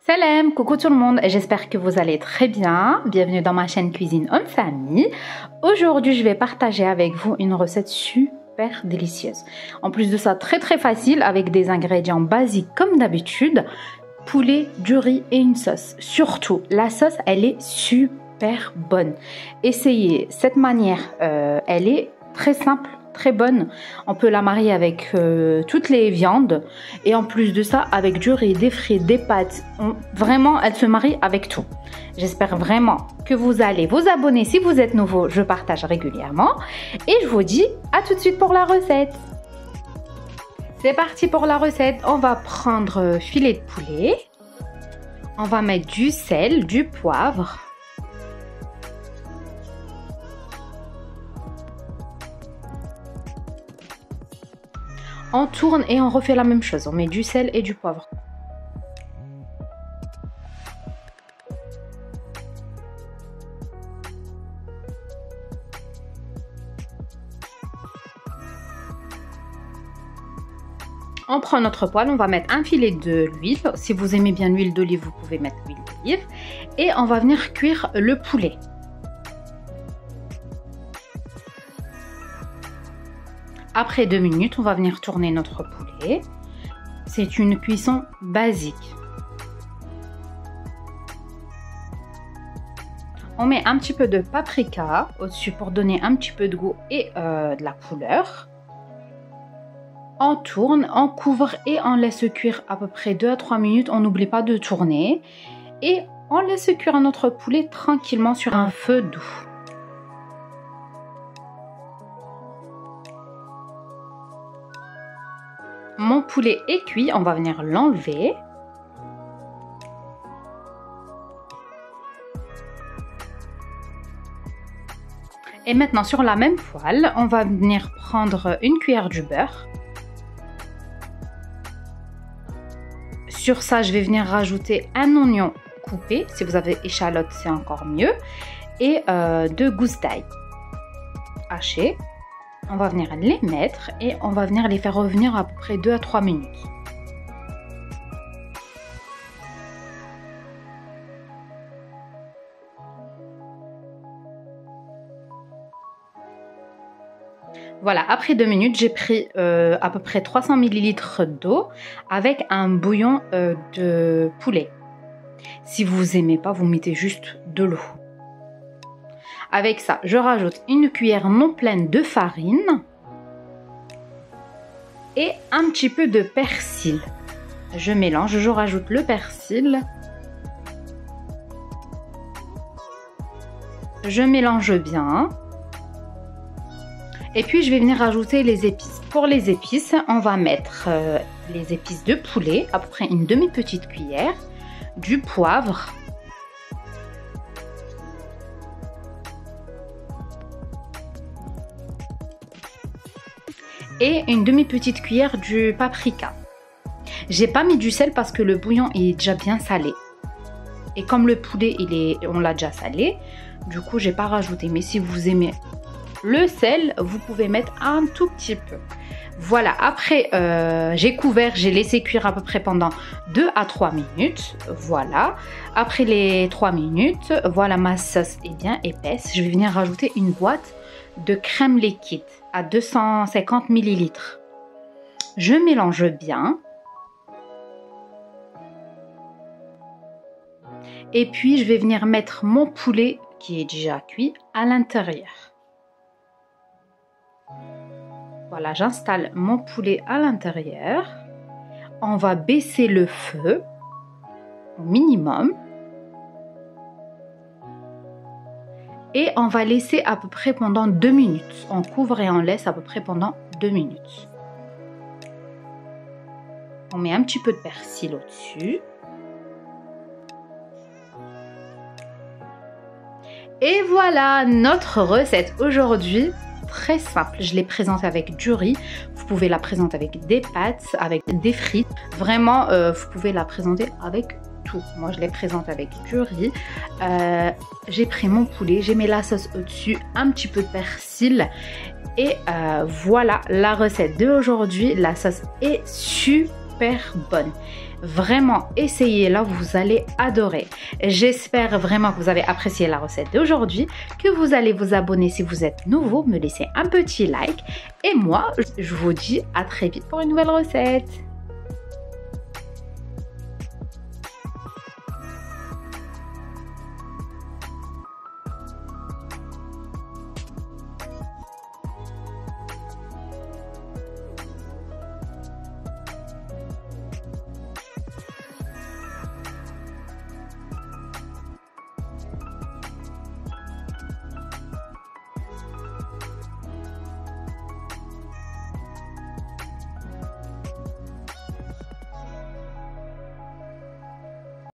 Salam, coucou tout le monde, j'espère que vous allez très bien. Bienvenue dans ma chaîne Cuisine Homme Famille. Aujourd'hui, je vais partager avec vous une recette super délicieuse. En plus de ça, très facile avec des ingrédients basiques comme d'habitude. Poulet, du riz et une sauce. Surtout, la sauce, elle est super bonne. Essayez cette manière, elle est très simple, très bonne. On peut la marier avec toutes les viandes et en plus de ça avec du riz, des frites, des pâtes. Vraiment, elle se marie avec tout. J'espère vraiment que vous allez vous abonner si vous êtes nouveau. Je partage régulièrement et je vous dis à tout de suite pour la recette. C'est parti pour la recette. On va prendre filet de poulet. On va mettre du sel, du poivre. On tourne et on refait la même chose. On met du sel et du poivre. On prend notre poêle, on va mettre un filet d'huile. Si vous aimez bien l'huile d'olive, vous pouvez mettre l'huile d'olive. Et on va venir cuire le poulet. Après 2 minutes, on va venir tourner notre poulet. C'est une cuisson basique. On met un petit peu de paprika au-dessus pour donner un petit peu de goût et de la couleur. On tourne, on couvre et on laisse cuire à peu près 2 à 3 minutes. On n'oublie pas de tourner. Et on laisse cuire notre poulet tranquillement sur un feu doux. Mon poulet est cuit, on va venir l'enlever. Et maintenant sur la même poêle, on va venir prendre une cuillère du beurre. Sur ça, je vais venir rajouter un oignon coupé. Si vous avez échalote, c'est encore mieux. Et 2 gousses d'ail hachées. On va venir les mettre et on va venir les faire revenir à peu près 2 à 3 minutes. Voilà, après 2 minutes, j'ai pris à peu près 300 ml d'eau avec un bouillon de poulet. Si vous n'aimez pas, vous mettez juste de l'eau. Avec ça, je rajoute une cuillère non pleine de farine et un petit peu de persil. Je mélange, je rajoute le persil. Je mélange bien. Et puis, je vais venir rajouter les épices. Pour les épices, on va mettre les épices de poulet, à peu près une demi-petite cuillère, du poivre, et une demi-petite cuillère du paprika. J'ai pas mis du sel parce que le bouillon est déjà bien salé. Et comme le poulet, on l'a déjà salé, du coup, j'ai pas rajouté. Mais si vous aimez le sel, vous pouvez mettre un tout petit peu. Voilà, après, j'ai couvert, j'ai laissé cuire à peu près pendant 2 à 3 minutes. Voilà, après les 3 minutes, voilà, ma sauce est bien épaisse. Je vais venir rajouter une boîte de crème liquide à 250 ml. Je mélange bien. Et puis, je vais venir mettre mon poulet qui est déjà cuit à l'intérieur. Voilà, j'installe mon poulet à l'intérieur. On va baisser le feu au minimum. Et on va laisser à peu près pendant 2 minutes. On couvre et on laisse à peu près pendant 2 minutes. On met un petit peu de persil au-dessus. Et voilà notre recette aujourd'hui. Très simple. Je l'ai présentée avec du riz. Vous pouvez la présenter avec des pâtes, avec des frites. Vraiment, vous pouvez la présenter avec tout. Moi, je les présente avec du riz. J'ai pris mon poulet, j'ai mis la sauce au-dessus, un petit peu de persil. Et voilà la recette d'aujourd'hui. La sauce est super super bonne. Vraiment, essayez-la, vous allez adorer. J'espère vraiment que vous avez apprécié la recette d'aujourd'hui, que vous allez vous abonner si vous êtes nouveau, me laisser un petit like. Et moi, je vous dis à très vite pour une nouvelle recette.